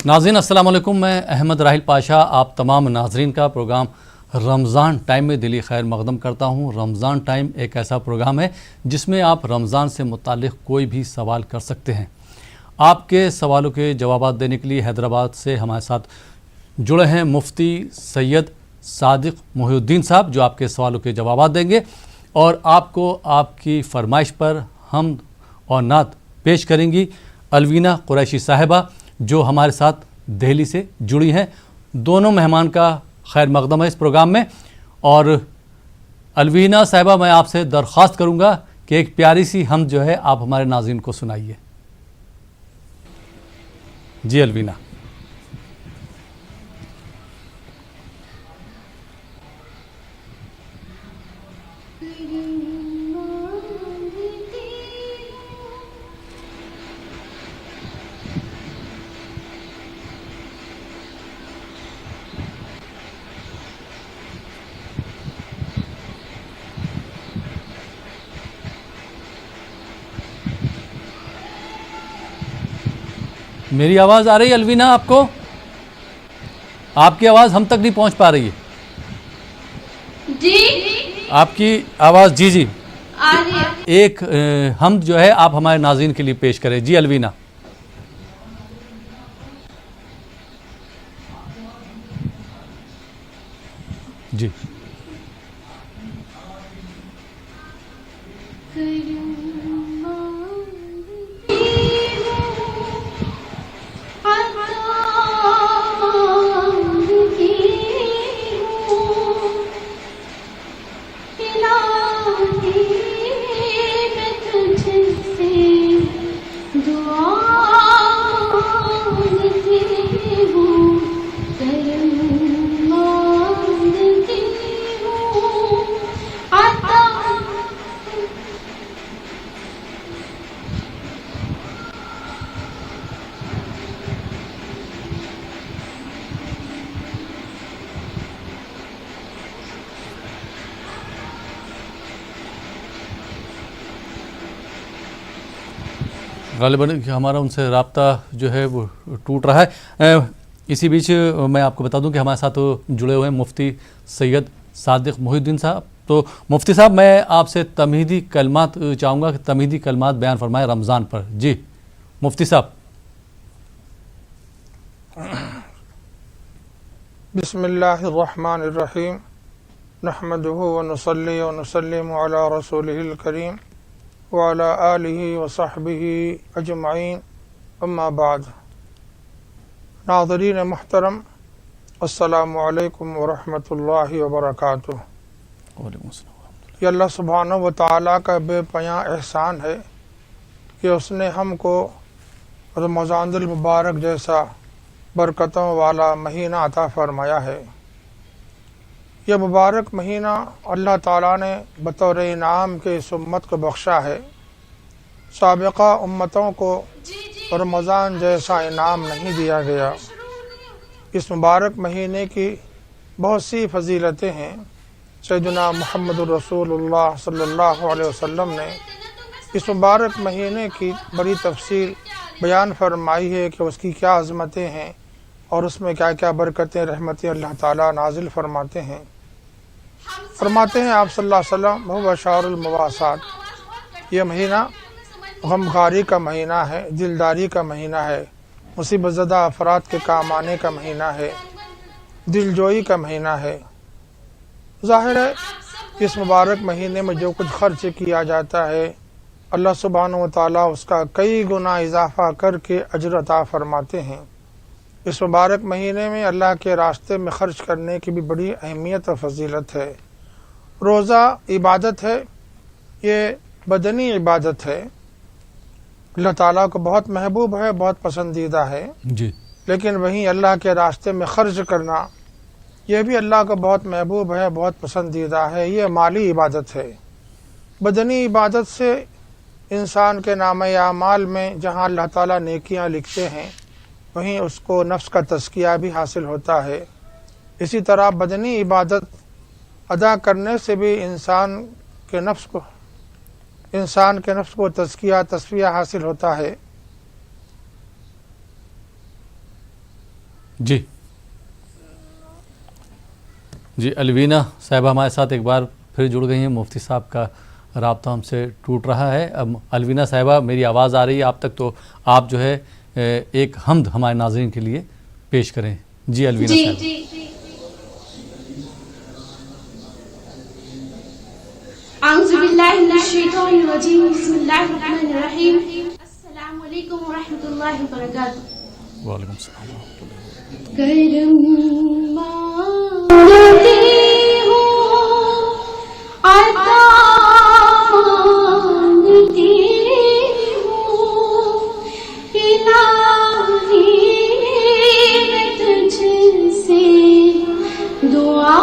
ناظرین السلام علیکم، میں احمد راحیل پاشا آپ تمام ناظرین کا پروگرام رمضان ٹائم میں دلی خیر مقدم کرتا ہوں۔ رمضان ٹائم ایک ایسا پروگرام ہے جس میں آپ رمضان سے متعلق کوئی بھی سوال کر سکتے ہیں۔ آپ کے سوالوں کے جوابات دینے کے لیے حیدرآباد سے ہمارے ساتھ جڑے ہیں مفتی سید صادق محی الدین صاحب، جو آپ کے سوالوں کے جوابات دیں گے اور آپ کو آپ کی فرمائش پر حمد اور نعت پیش کریں گی الوینہ قریشی صاحبہ، جو ہمارے ساتھ دہلی سے جڑی ہیں۔ دونوں مہمان کا خیر مقدم ہے اس پروگرام میں، اور الوینہ صاحبہ میں آپ سے درخواست کروں گا کہ ایک پیاری سی حمد جو ہے آپ ہمارے ناظرین کو سنائیے۔ جی الوینہ۔ میری آواز آ رہی ہے الوینہ آپ کو؟ آپ کی آواز ہم تک نہیں پہنچ پا رہی ہے۔ جی آپ کی آواز جی ایک حمد جو ہے آپ ہمارے ناظرین کے لیے پیش کریں۔ جی الوینہ۔ جی غالباً ہمارا ان سے رابطہ جو ہے وہ ٹوٹ رہا ہے۔ اسی بیچ میں آپ کو بتا دوں کہ ہمارے ساتھ جڑے ہوئے ہیں مفتی سید صادق محی الدین صاحب۔ تو مفتی صاحب میں آپ سے تمہیدی کلمات چاہوں گا کہ تمہیدی کلمات بیان فرمائیں رمضان پر۔ جی مفتی صاحب۔ بسم اللہ الرحمن الرحیم، نحمدہ ونصلی ونسلم علی رسولہ الکریم وعلی آلہ وصحبہ اجمعین، اما بعد۔ ناظرین محترم، السلام علیکم ورحمۃ اللہ وبرکاتہ۔ وعلیکم السلام۔ یہ اللہ سبحانہ و تعالیٰ کا بے پناہ احسان ہے کہ اس نے ہم کو رمضان المبارک جیسا برکتوں والا مہینہ عطا فرمایا ہے۔ یہ مبارک مہینہ اللہ تعالیٰ نے بطور انعام کے اس امت کو بخشا ہے۔ سابقہ امتوں کو رمضان جیسا انعام نہیں دیا گیا۔ اس مبارک مہینے کی بہت سی فضیلتیں ہیں۔ سیدنا محمد الرسول اللہ صلی اللہ علیہ وسلم نے اس مبارک مہینے کی بڑی تفصیل بیان فرمائی ہے کہ اس کی کیا عظمتیں ہیں اور اس میں کیا کیا برکتیں رحمتیں اللہ تعالیٰ نازل فرماتے ہیں۔ فرماتے ہیں آپ صلی اللہ علیہ وسلم، هو شہر المواسات، یہ مہینہ غمخواری کا مہینہ ہے، دلداری کا مہینہ ہے، مصیبت زدہ افراد کے کام آنے کا مہینہ ہے، دل جوئی کا مہینہ ہے۔ ظاہر ہے اس مبارک مہینے میں جو کچھ خرچ کیا جاتا ہے اللہ سبحانہ و تعالیٰ اس کا کئی گنا اضافہ کر کے اجر عطا فرماتے ہیں۔ اس مبارک مہینے میں اللہ کے راستے میں خرچ کرنے کی بھی بڑی اہمیت اور فضیلت ہے۔ روزہ عبادت ہے، یہ بدنی عبادت ہے، اللہ تعالیٰ کو بہت محبوب ہے، بہت پسندیدہ ہے۔ جی لیکن وہیں اللہ کے راستے میں خرچ کرنا یہ بھی اللہ کو بہت محبوب ہے، بہت پسندیدہ ہے، یہ مالی عبادت ہے۔ بدنی عبادت سے انسان کے نامہ اعمال میں جہاں اللہ تعالیٰ نیکیاں لکھتے ہیں وہیں اس کو نفس کا تزکیہ بھی حاصل ہوتا ہے۔ اسی طرح بدنی عبادت ادا کرنے سے بھی انسان کے نفس کو تصفیہ حاصل ہوتا ہے۔ جی جی الوینا صاحبہ ہمارے ساتھ ایک بار پھر جڑ گئی ہیں. مفتی صاحب کا رابطہ ہم سے ٹوٹ رہا ہے. اب الوینا صاحبہ میری آواز آ رہی ہے آپ تک, تو آپ جو ہے ایک حمد ہمارے ناظرین کے لیے پیش کریں. جی الوینا صاحب. اعوذ باللہ من الشیطان الرجیم. بسم اللہ الرحمن الرحیم. السلام علیکم ورحمۃ اللہ وبرکاتہ. وعلیکم السلام ورحمۃ اللہ. کرم مانگتے ہوں عطا مانگتے ہوں الہی میں تجھ سے دعا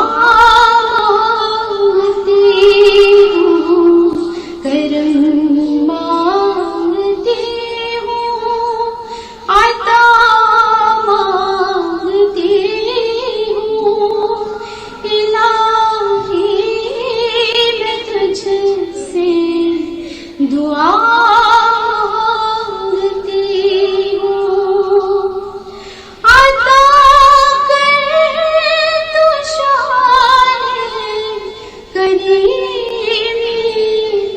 مانگتی ہوں. کرم مانگتی ہوں عطا مانگتی ہوں الہی میں تجھ سے دعا مانگتی ہوں. عطا کر تو شان کریمی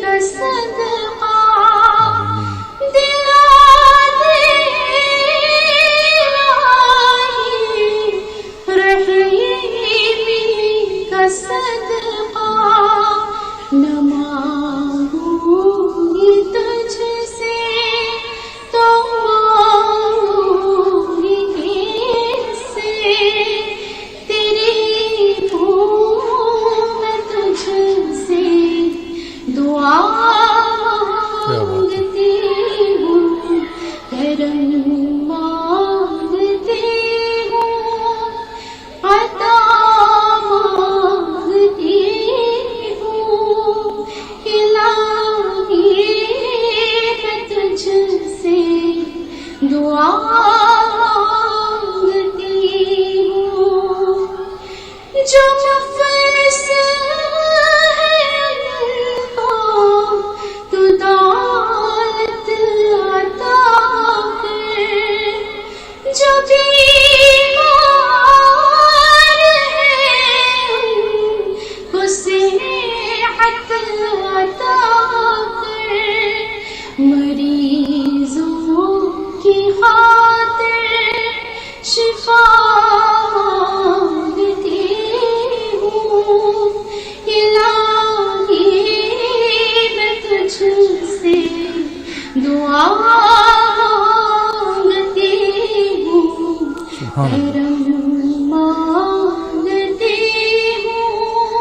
کا صدقہ دلا دے رحیمی کا صدقہ. نہ مانگوں گی تجھ سے تو مانگوں گی کس سے, تیری ہوں میں تجھ سے دعا مانگتی ہوں. کرم مانگتی ہوں عطا مانگتی ہوں الہی میں تجھ سے دعا مانگتی ہوں. جو مفلس ہے ان کو تو دولت عطا کر, جو بیمار ہے ان کو صحت عطا کر. مریضوں کی خاطر شفا مانگتی ہوں الہی میں تجھ سے دعا مانگتی ہوں. کرم مانگتی ہوں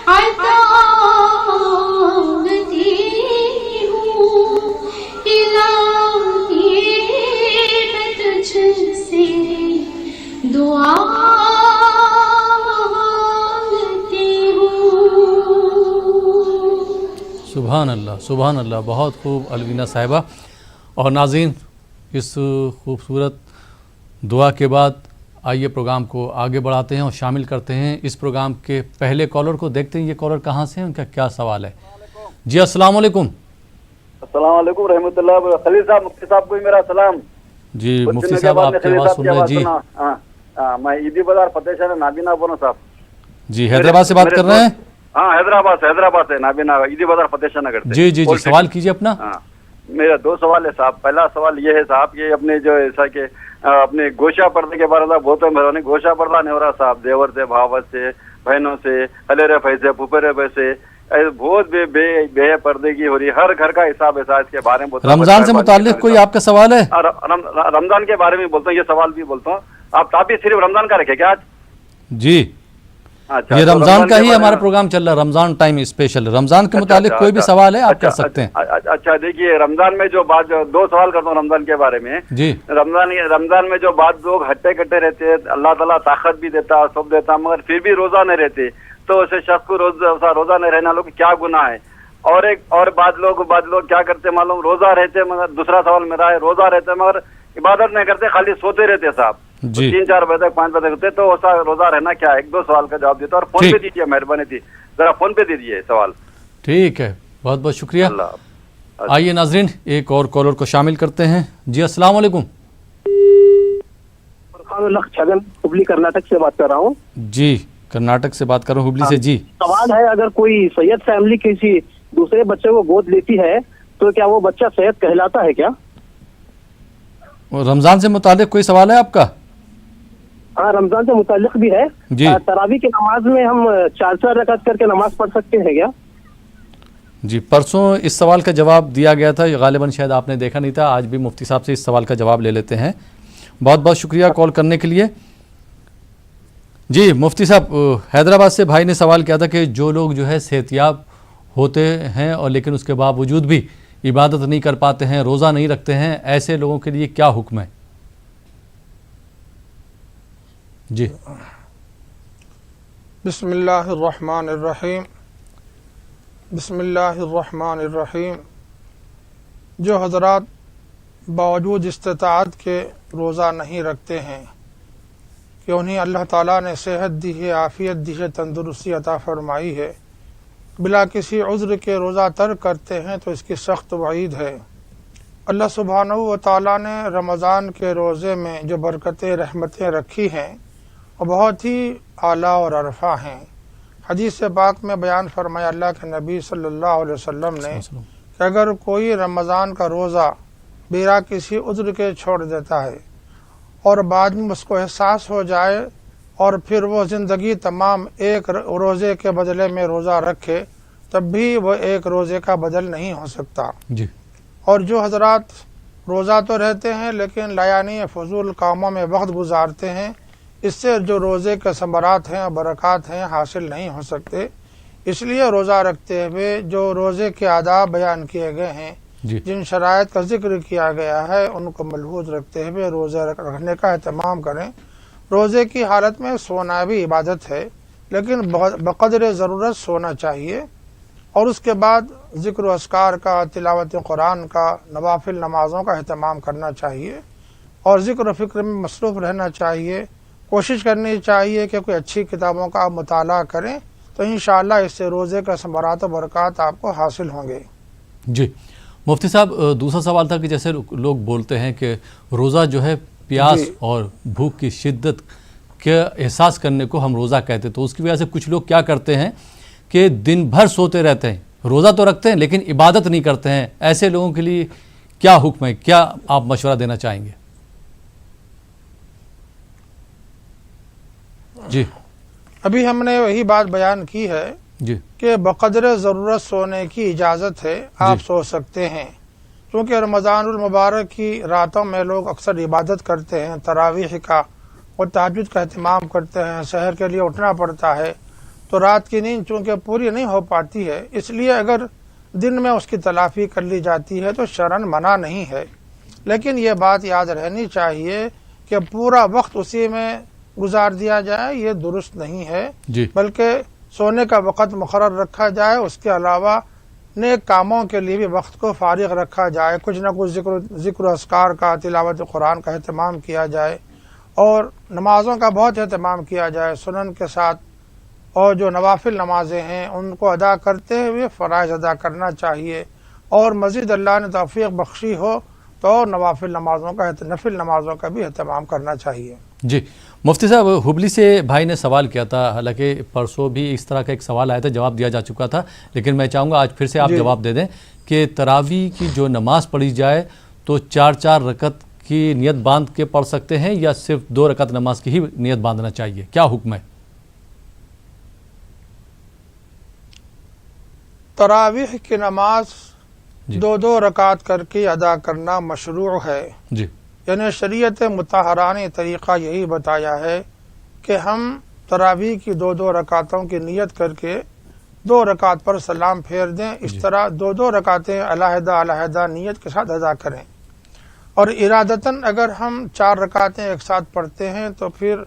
عطا مانگتی ہوں الہی میں تجھ سے دعا مانگتی ہوں. سبحان اللہ سبحان اللہ. بہت خوب الوینا صاحبہ. اور ناظرین, اس خوبصورت دعا کے بعد آئیے پروگرام کو آگے بڑھاتے ہیں اور شامل کرتے ہیں اس پروگرام کے پہلے کالر کو. دیکھتے ہیں یہ کالر کہاں سے ہیں, ان کا کیا سوال ہے. جی السلام علیکم. السلام علیکم رحمۃ اللہ. خلیل صاحب, مفتی صاحب کو بھی میرا سلام. جی مفتی صاحب آپ کی آواز سن رہے ہیں. جی میں عیدی بازار فتح شہر نابینا بولوں صاحب. جی حیدرآباد سے بات کر رہے ہیں. ہاں حیدرآباد سے نابینا عیدی بازار فتح شہر نگر سے. جی جی جی سوال کیجیے اپنا. میرا دو سوال ہے صاحب. پہلا سوال یہ ہے صاحب کہ اپنے جو ایسا کہ اپنے گوشہ پردے کے بارے میں بہت مہربانی. گوشہ پردہ نہیں ہو رہا صاحب, دیور سے, بھاوت سے, بہنوں سے, خلیرے بھائی سے, پھوپھیرے بھائی سے, بہت بے پردے کی ہو رہی. ہر گھر کا حساب ایسا اس کے بارے میں. رمضان سے متعلق کوئی آپ کا سوال ہے؟ رمضان کے بارے میں بولتا ہوں, یہ سوال بھی بولتا ہوں. آپ ٹاپک صرف رمضان کا رکھے کیا آج؟ جی یہ رمضان کا ہی ہمارا پروگرام چل رہا ہے, رمضان ٹائم اسپیشل. رمضان کے متعلق کوئی بھی سوال ہے آپ کر سکتے ہیں. اچھا دیکھیے, رمضان میں جو بات, دو سوال کرتا ہوں رمضان کے بارے میں. جی رمضان میں جو بات لوگ ہٹے کٹے رہتے ہیں, اللہ تعالیٰ طاقت بھی دیتا, سب دیتا, مگر پھر بھی روزہ نہیں رہتے, تو اسے شخص کو روزہ نہیں رہنا لوگ کیا گناہ ہے؟ اور بعض لوگ کیا کرتے معلوم, روزہ رہتے, مگر دوسرا سوال میرا ہے, روزہ رہتے مگر عبادت نہیں کرتے, خالی سوتے رہتے صاحب. جی 3-4 بجے تک 5 بجے تک ہوتے, تو ایسا روزہ رہنا کیا ہے؟ ایک دو سوال کا جواب دیتا. اور فون پہ دیجیے, مہربانی تھی ذرا فون پہ دیجیے سوال. ٹھیک ہے, بہت بہت شکریہ. آئیے ناظرین ایک اور کالر کو شامل کرتے ہیں. جی السلام علیکم. عرفان الحق چھگن ہبلی کرناٹک سے بات کر رہا ہوں. جی کرناٹک سے بات کر رہا ہوں، ہبلی سے. جی سوال ہے، اگر کوئی سید فیملی کسی دوسرے بچے کو گود لیتی ہے تو کیا وہ بچہ سید کہلاتا ہے کیا؟ رمضان سے متعلق کوئی سوال ہے آپ کا؟ ہاں رمضان سے متعلق بھی ہے. جی تراویح کی نماز میں ہم 4 رکعت کر کے نماز پڑھ سکتے ہیں کیا؟ جی پرسوں اس سوال کا جواب دیا گیا تھا، غالباً شاید آپ نے دیکھا نہیں تھا. آج بھی مفتی صاحب سے اس سوال کا جواب لے لیتے ہیں. بہت بہت شکریہ کال کرنے کے لیے. جی مفتی صاحب، حیدرآباد سے بھائی نے سوال کیا تھا کہ جو لوگ جو ہے صحت یاب ہوتے ہیں اور لیکن اس کے باوجود بھی عبادت نہیں کر پاتے ہیں، روزہ نہیں رکھتے ہیں، ایسے لوگوں کے لیے کیا حکم ہے؟ جی بسم اللہ الرحمن الرحیم. بسم اللہ الرحمن الرحیم. جو حضرات باوجود استطاعت کے روزہ نہیں رکھتے ہیں کہ انہیں اللہ تعالیٰ نے صحت دی ہے، عافیت دی ہے، تندرستی عطا فرمائی ہے، بلا کسی عذر کے روزہ ترک کرتے ہیں تو اس کی سخت وعید ہے. اللہ سبحانہ و تعالیٰ نے رمضان کے روزے میں جو برکتیں رحمتیں رکھی ہیں وہ بہت ہی اعلیٰ اور عرفہ ہیں. حدیث پاک میں بیان فرمایا اللہ کے نبی صلی اللہ علیہ وسلم نے کہ اگر کوئی رمضان کا روزہ بلا کسی عذر کے چھوڑ دیتا ہے اور بعد میں اس کو احساس ہو جائے اور پھر وہ زندگی تمام ایک روزے کے بدلے میں روزہ رکھے تب بھی وہ ایک روزے کا بدل نہیں ہو سکتا. جی اور جو حضرات روزہ تو رہتے ہیں لیکن لایانی فضول کاموں میں وقت گزارتے ہیں، اس سے جو روزے کے ثمرات ہیں برکات ہیں حاصل نہیں ہو سکتے. اس لیے روزہ رکھتے ہوئے جو روزے کے آداب بیان کیے گئے ہیں، جی جن شرائط کا ذکر کیا گیا ہے، ان کو ملحوظ رکھتے ہوئے روزہ رکھنے کا اہتمام کریں. روزے کی حالت میں سونا بھی عبادت ہے لیکن بقدر ضرورت سونا چاہیے، اور اس کے بعد ذکر و اذکار کا، تلاوت قرآن کا، نوافل نمازوں کا اہتمام کرنا چاہیے اور ذکر و فکر میں مصروف رہنا چاہیے. کوشش کرنی چاہیے کہ کوئی اچھی کتابوں کا آپ مطالعہ کریں تو انشاءاللہ اس سے روزے کا ثمرات و برکات آپ کو حاصل ہوں گے. جی مفتی صاحب، دوسرا سوال تھا کہ جیسے لوگ بولتے ہیں کہ روزہ جو ہے پیاس اور بھوک کی شدت کے احساس کرنے کو ہم روزہ کہتے، تو اس کی وجہ سے کچھ لوگ کیا کرتے ہیں کہ دن بھر سوتے رہتے ہیں، روزہ تو رکھتے ہیں لیکن عبادت نہیں کرتے ہیں. ایسے لوگوں کے لیے کیا حکم ہے، کیا آپ مشورہ دینا چاہیں گے؟ جی ابھی ہم نے وہی بات بیان کی ہے جی کہ بقدر ضرورت سونے کی اجازت ہے، آپ سو سکتے ہیں. کیونکہ رمضان المبارک کی راتوں میں لوگ اکثر عبادت کرتے ہیں، تراویح کا اور تہجد کا اہتمام کرتے ہیں، سحر کے لیے اٹھنا پڑتا ہے، تو رات کی نیند چونکہ پوری نہیں ہو پاتی ہے، اس لیے اگر دن میں اس کی تلافی کر لی جاتی ہے تو شرعاً منع نہیں ہے. لیکن یہ بات یاد رہنی چاہیے کہ پورا وقت اسی میں گزار دیا جائے، یہ درست نہیں ہے. جی بلکہ سونے کا وقت مقرر رکھا جائے، اس کے علاوہ نیک کاموں کے لیے بھی وقت کو فارغ رکھا جائے، کچھ نہ کچھ ذکر و اذکار کا، تلاوت قرآن کا اہتمام کیا جائے اور نمازوں کا بہت اہتمام کیا جائے سنن کے ساتھ، اور جو نوافل نمازیں ہیں ان کو ادا کرتے ہوئے فرائض ادا کرنا چاہیے. اور مزید اللہ نے توفیق بخشی ہو تو نوافل نمازوں کا، نفل نمازوں کا بھی اہتمام کرنا چاہیے. جی مفتی صاحب، ہبلی سے بھائی نے سوال کیا تھا، حالانکہ پرسوں بھی اس طرح کا ایک سوال آیا تھا، جواب دیا جا چکا تھا، لیکن میں چاہوں گا آج پھر سے آپ جواب دے دیں کہ تراویح کی جو نماز پڑھی جائے تو 4 رکعت کی نیت باندھ کے پڑھ سکتے ہیں یا صرف 2 رکعت نماز کی ہی نیت باندھنا چاہیے؟ کیا حکم ہے؟ تراویح کی نماز 2 رکعت کر کے ادا کرنا مشروع ہے. جی یعنی شریعت مطہرہ نے طریقہ یہی بتایا ہے کہ ہم تراویح کی 2 رکعتوں کی نیت کر کے 2 رکعت پر سلام پھیر دیں. اس طرح 2 رکعتیں علیحدہ علیحدہ نیت کے ساتھ ادا کریں. اور ارادتاً اگر ہم 4 رکعتیں ایک ساتھ پڑھتے ہیں تو پھر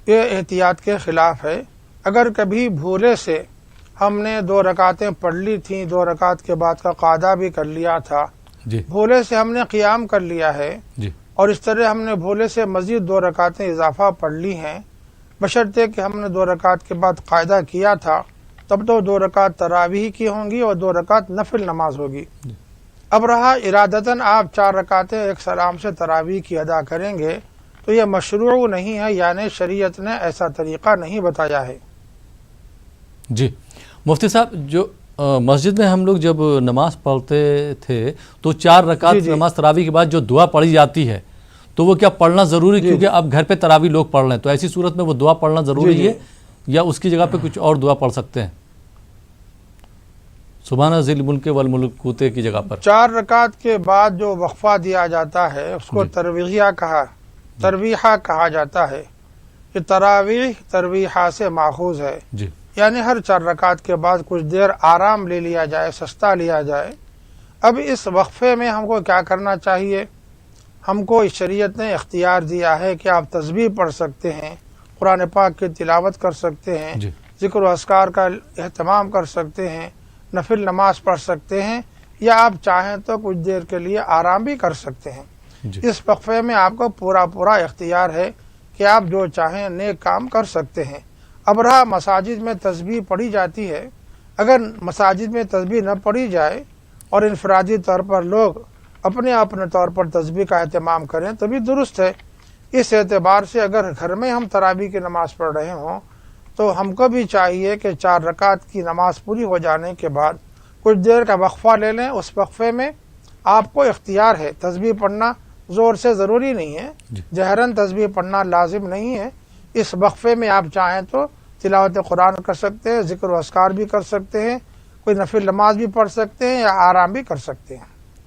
یہ احتیاط کے خلاف ہے. اگر کبھی بھولے سے ہم نے 2 رکعتیں پڑھ لی تھیں، 2 رکعت کے بعد کا قاعدہ بھی کر لیا تھا، جی بھولے سے ہم نے قیام کر لیا ہے جی اور اس طرح ہم نے بھولے سے مزید 2 رکعتیں اضافہ پڑھ لی ہیں، بشرطے کہ ہم نے 2 رکعت کے بعد قاعدہ کیا تھا، تب تو 2 رکعت تراویح کی ہوں گی اور 2 رکعت نفل نماز ہوگی. اب رہا ارادتاً آپ 4 رکعتیں ایک سلام سے تراویح کی ادا کریں گے تو یہ مشروع نہیں ہے، یعنی شریعت نے ایسا طریقہ نہیں بتایا ہے۔ جی مفتی صاحب، جو مسجد میں ہم لوگ جب نماز پڑھتے تھے تو 4 رکعت نماز تراویح کے بعد جو دعا پڑھی جاتی ہے تو وہ کیا پڑھنا ضروری، کیونکہ اب گھر پہ تراویح لوگ پڑھ رہے ہیں، تو ایسی صورت میں وہ دعا پڑھنا ضروری ہے یا اس کی جگہ پہ کچھ اور دعا پڑھ سکتے ہیں؟ سبحان ذی الملک والملکوت کی جگہ پر 4 رکعت کے بعد جو وقفہ دیا جاتا ہے اس کو ترویحہ کہا جاتا ہے۔ یہ تراویح ترویحہ سے ماخوذ ہے، جی، یعنی ہر 4 رکعت کے بعد کچھ دیر آرام لے لیا جائے، سستا لیا جائے۔ اب اس وقفے میں ہم کو کیا کرنا چاہیے؟ ہم کو اس شریعت نے اختیار دیا ہے کہ آپ تسبیح پڑھ سکتے ہیں، قرآن پاک کی تلاوت کر سکتے ہیں، جی، ذکر و اذکار کا اہتمام کر سکتے ہیں، نفل نماز پڑھ سکتے ہیں، یا آپ چاہیں تو کچھ دیر کے لیے آرام بھی کر سکتے ہیں۔ جی، اس وقفے میں آپ کو پورا اختیار ہے کہ آپ جو چاہیں نیک کام کر سکتے ہیں۔ اب رہا مساجد میں تسبیح پڑھی جاتی ہے، اگر مساجد میں تسبیح نہ پڑھی جائے اور انفرادی طور پر لوگ اپنے طور پر تسبیح کا اہتمام کریں تو بھی درست ہے۔ اس اعتبار سے اگر گھر میں ہم تراویح کی نماز پڑھ رہے ہوں تو ہم کو بھی چاہیے کہ 4 رکعت کی نماز پوری ہو جانے کے بعد کچھ دیر کا وقفہ لے لیں۔ اس وقفے میں آپ کو اختیار ہے، تسبیح پڑھنا زور سے ضروری نہیں ہے، جہراً تسبیح پڑھنا لازم نہیں ہے۔ اس وقفے میں آپ چاہیں تو تلاوت قرآن کر سکتے ہیں، ذکر و اذکار بھی کر سکتے ہیں، کوئی نفل نماز بھی پڑھ سکتے ہیں یا آرام بھی کر سکتے ہیں۔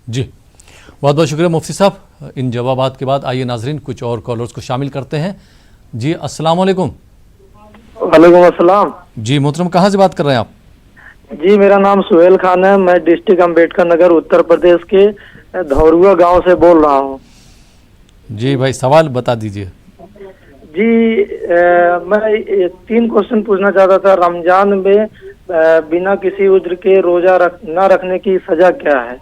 جی بہت بہت شکریہ مفتی صاحب۔ ان جوابات کے بعد آئیے ناظرین کچھ اور کالرز کو شامل کرتے ہیں۔ جی السلام علیکم۔ وعلیکم السلام۔ جی محترم، کہاں سے بات کر رہے ہیں آپ؟ جی میرا نام سہیل خان ہے، میں ڈسٹرکٹ امبیڈکر نگر اتر پردیش کے دھوروا گاؤں سے بول رہا ہوں۔ جی بھائی سوال بتا دیجیے۔ جی میں 3 کوشچن پوچھنا چاہتا تھا۔ رمضان میں بنا کسی عذر کے روزہ نہ رکھنے کی سزا کیا ہے؟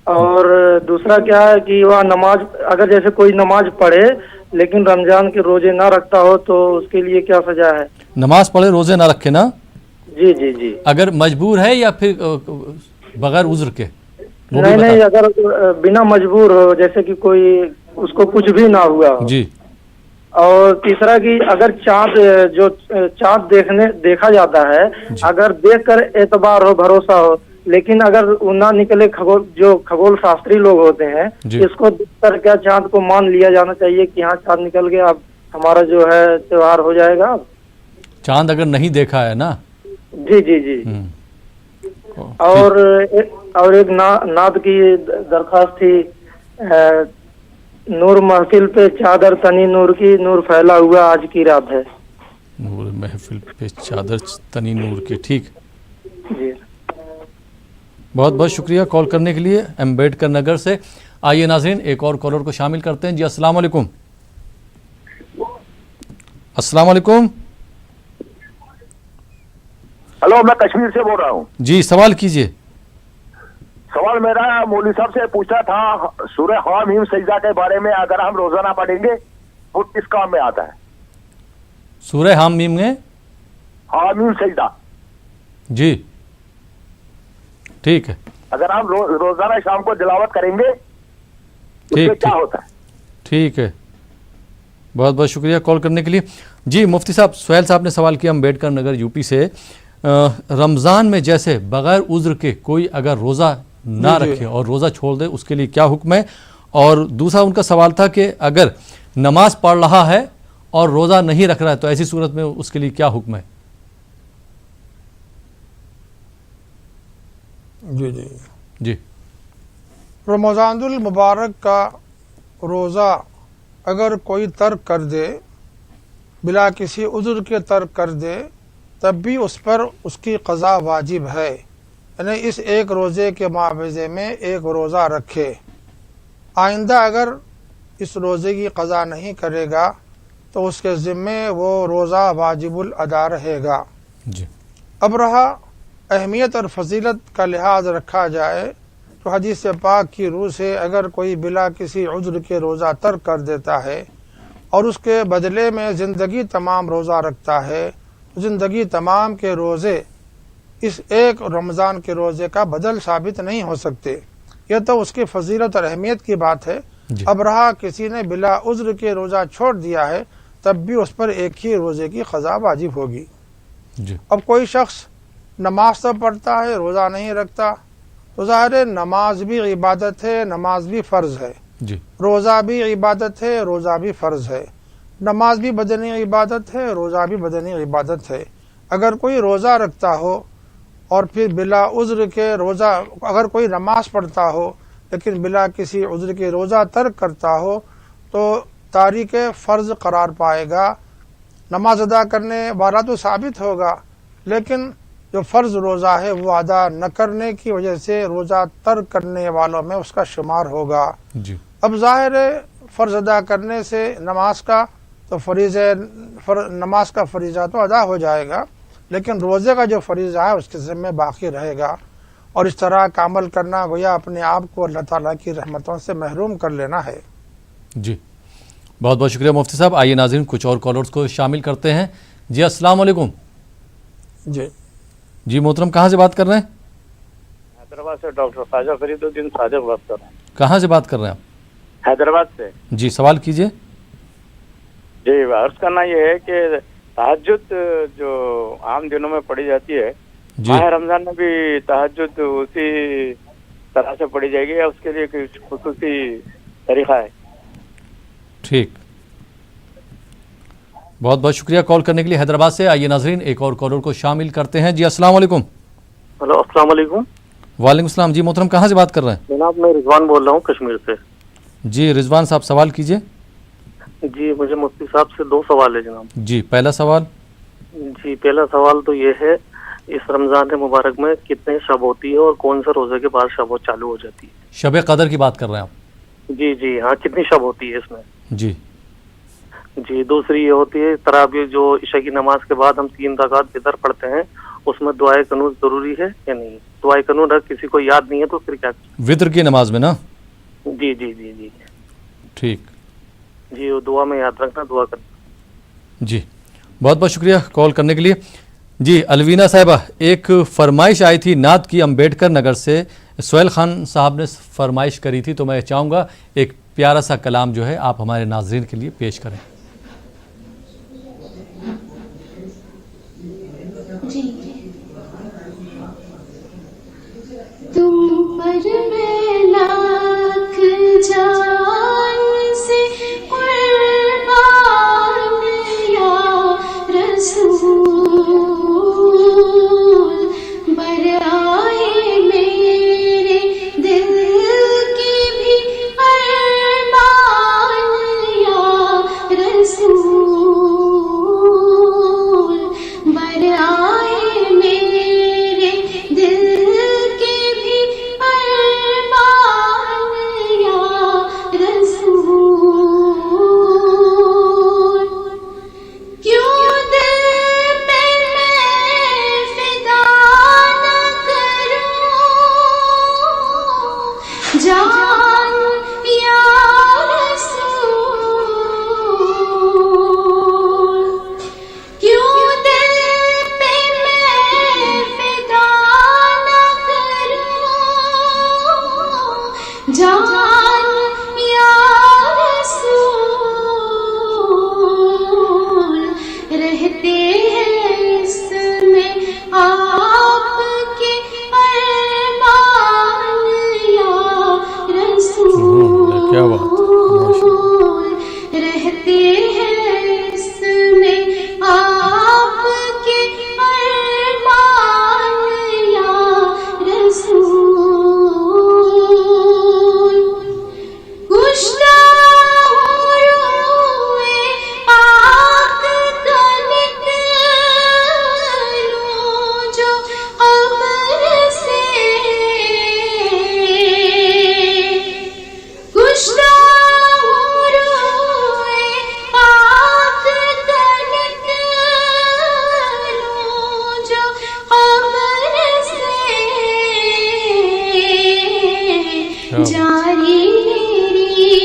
اور دوسرا کیا ہے کہ وہ نماز، اگر جیسے کوئی نماز پڑھے لیکن رمضان کے روزے نہ رکھتا ہو تو اس کے لیے کیا سزا ہے؟ نماز پڑھے روزے نہ رکھے نا؟ جی جی جی۔ اگر مجبور ہے یا پھر بغیر عذر کے؟ نہیں، اگر بنا مجبور ہو، جیسے کہ کوئی اس کو کچھ بھی نہ ہوا ہو۔ جی۔ اور تیسرا کہ اگر چاند دیکھا جاتا ہے، اگر دیکھ کر اعتبار ہو، بھروسہ ہو، لیکن اگر نہ نکلے، کھگول شاستری لوگ ہوتے ہیں، اس کو دیکھ کر کیا چاند کو مان لیا جانا چاہیے کہ ہاں چاند نکل گیا، اب ہمارا جو ہے تہوار ہو جائے گا؟ چاند اگر نہیں دیکھا ہے نا؟ جی جی جی۔ اور ایک نعت کی درخواست تھی، نور محفل پہ چادر تنی نور کی، نور پھیلا ہوا آج کی رات ہے۔ نور محفل پہ چادر تنی نور کی، ٹھیک۔ جی بہت بہت شکریہ کال کرنے کے لیے امبیڈکر نگر سے۔ آئیے ناظرین ایک اور کالر کو شامل کرتے ہیں۔ جی السلام علیکم۔ السلام علیکم۔ ہلو، میں کشمیر سے بول رہا ہوں۔ جی سوال کیجئے۔ سوال میرا مولوی صاحب سے پوچھنا تھا، سورہ حامیم سجدہ کے بارے میں، اگر ہم روزانہ پڑھیں گے وہ کس کام میں آتا ہے؟ سورہ حامیم میں حامیم سجدہ، جی ٹھیک ہے، اگر ہم روزانہ شام کو تلاوت کریں گے اس سے کیا ہوتا ہے؟ ٹھیک ہے، بہت بہت شکریہ کال کرنے کے لیے۔ جی مفتی صاحب، سہیل صاحب نے سوال کیا امبیڈکر نگر یو پی سے، رمضان میں جیسے بغیر عذر کے کوئی اگر روزہ نہ رکھے اور روزہ چھوڑ دے اس کے لیے کیا حکم ہے؟ اور دوسرا ان کا سوال تھا کہ اگر نماز پڑھ رہا ہے اور روزہ نہیں رکھ رہا ہے تو ایسی صورت میں اس کے لیے کیا حکم ہے؟ جی جی جی۔ رمضان المبارک کا روزہ اگر کوئی ترک کر دے، بلا کسی عذر کے ترک کر دے، تب بھی اس پر اس کی قضا واجب ہے، یعنی اس ایک روزے کے معاوضے میں ایک روزہ رکھے۔ آئندہ اگر اس روزے کی قضا نہیں کرے گا تو اس کے ذمے وہ روزہ واجب الادا رہے گا۔ جی۔ اب رہا اہمیت اور فضیلت کا لحاظ رکھا جائے تو حدیث پاک کی روح سے اگر کوئی بلا کسی عذر کے روزہ ترک کر دیتا ہے اور اس کے بدلے میں زندگی تمام روزہ رکھتا ہے، زندگی تمام کے روزے اس ایک رمضان کے روزے کا بدل ثابت نہیں ہو سکتے۔ یہ تو اس کی فضیلت اور اہمیت کی بات ہے، جی اب رہا کسی نے بلا عذر کے روزہ چھوڑ دیا ہے تب بھی اس پر ایک ہی روزے کی قضا واجب ہوگی۔ جی اب کوئی شخص نماز تو پڑھتا ہے روزہ نہیں رکھتا، تو ظاہر ہے نماز بھی عبادت ہے، نماز بھی فرض ہے، جی روزہ بھی عبادت ہے، روزہ بھی فرض ہے، نماز بھی بدنی عبادت ہے، روزہ بھی بدنی عبادت ہے۔ اگر کوئی روزہ رکھتا ہو اور پھر بلا عذر کے روزہ، اگر کوئی نماز پڑھتا ہو لیکن بلا کسی عذر کے روزہ ترک کرتا ہو تو تاریک فرض قرار پائے گا، نماز ادا کرنے والا تو ثابت ہوگا لیکن جو فرض روزہ ہے وہ ادا نہ کرنے کی وجہ سے روزہ ترک کرنے والوں میں اس کا شمار ہوگا۔ جی اب ظاہر ہے فرض ادا کرنے سے نماز کا تو نماز کا فریضہ تو ادا ہو جائے گا لیکن روزے کا جو فریضہ ہے اس کے ذمہ باقی رہے گا، اور اس طرح کا عمل کرنا گویا اپنے آپ کو اللہ تعالیٰ کی رحمتوں سے محروم کر لینا ہے۔ جی بہت بہت شکریہ مفتی صاحب۔ آئیے ناظرین کچھ اور کالرز کو شامل کرتے ہیں۔ جی السلام علیکم۔ جی جی محترم کہاں سے بات کر رہے ہیں؟ حیدرآباد سے ڈاکٹر خواجہ فرید الدین صادق بات کر رہا ہوں۔ کہاں سے بات کر رہے ہیں آپ؟ حیدرآباد سے۔ جی سوال کیجئے۔ جی عرض کرنا یہ ہے کہ تہجد جو عام دنوں میں پڑھی جاتی ہے، جی ماہ رمضان میں بھی تہجد اسی طرح سے پڑھی جائے گی یا اس کے لیے کچھ خصوصی طریقہ ہے؟ ٹھیک، بہت بہت شکریہ کال کرنے کے لیے حیدرآباد سے۔ آئیے ناظرین ایک اور کالر کو شامل کرتے ہیں۔ جی السلام علیکم۔ ہلو السلام علیکم۔ وعلیکم السلام۔ جی محترم کہاں سے بات کر رہے ہیں؟ جناب میں رضوان بول رہا ہوں کشمیر سے۔ جی رضوان صاحب سوال کیجئے۔ جی مجھے مفتی صاحب سے دو سوال ہے جناب۔ جی پہلا سوال۔ جی پہلا سوال تو یہ ہے اس رمضان مبارک میں کتنے شب ہوتی ہے اور کون سے روزے کے بعد شب چالو ہو جاتی ہے؟ شب قدر کی بات کر رہے ہیں آپ؟ جی جی ہاں، کتنی شب ہوتی ہے اس میں؟ جی جی دوسری یہ ہوتی ہے تراویح جو عشاء کی نماز کے بعد ہم 3 رکعت وتر پڑھتے ہیں، اس میں دعائے قنوت ضروری ہے یا نہیں؟ دعائے قنوت اگر کسی کو یاد نہیں ہے تو پھر کیا؟ وطر کی نماز میں نا؟ جی جی جی جی ٹھیک جی وہ دعا میں یاد رکھنا، دعا کرنا۔ جی بہت بہت شکریہ کال کرنے کے لیے۔ جی الوینا صاحبہ، ایک فرمائش آئی تھی نعت کی امبیڈکر نگر سے، سہیل خان صاحب نے فرمائش کری تھی، تو میں چاہوں گا ایک پیارا سا کلام جو ہے آپ ہمارے ناظرین کے لیے پیش کریں۔ جی تم پر میں لاکھ جان سے قربان یا رسول، برائے میرے دل کی بھی قربان یا رسول، برائے میرے دل کی بھی قربان یا رسول، کیوں دل پہ میں فدا نہ کروں جان یا رسول، کیوں دل پہ میں فدا نہ کروں جان یا رسول، رہتے ہیں اس میں آپ کے ارمان یا رسول، کیا بات رہتے ہیں اس میں آپ کے ارمان یا رسول، کشتہ روئے پاک کا نکلوں جو قبر سے، کشتہ روئے پاک کا نکلوں جو قبر سے، جاری میری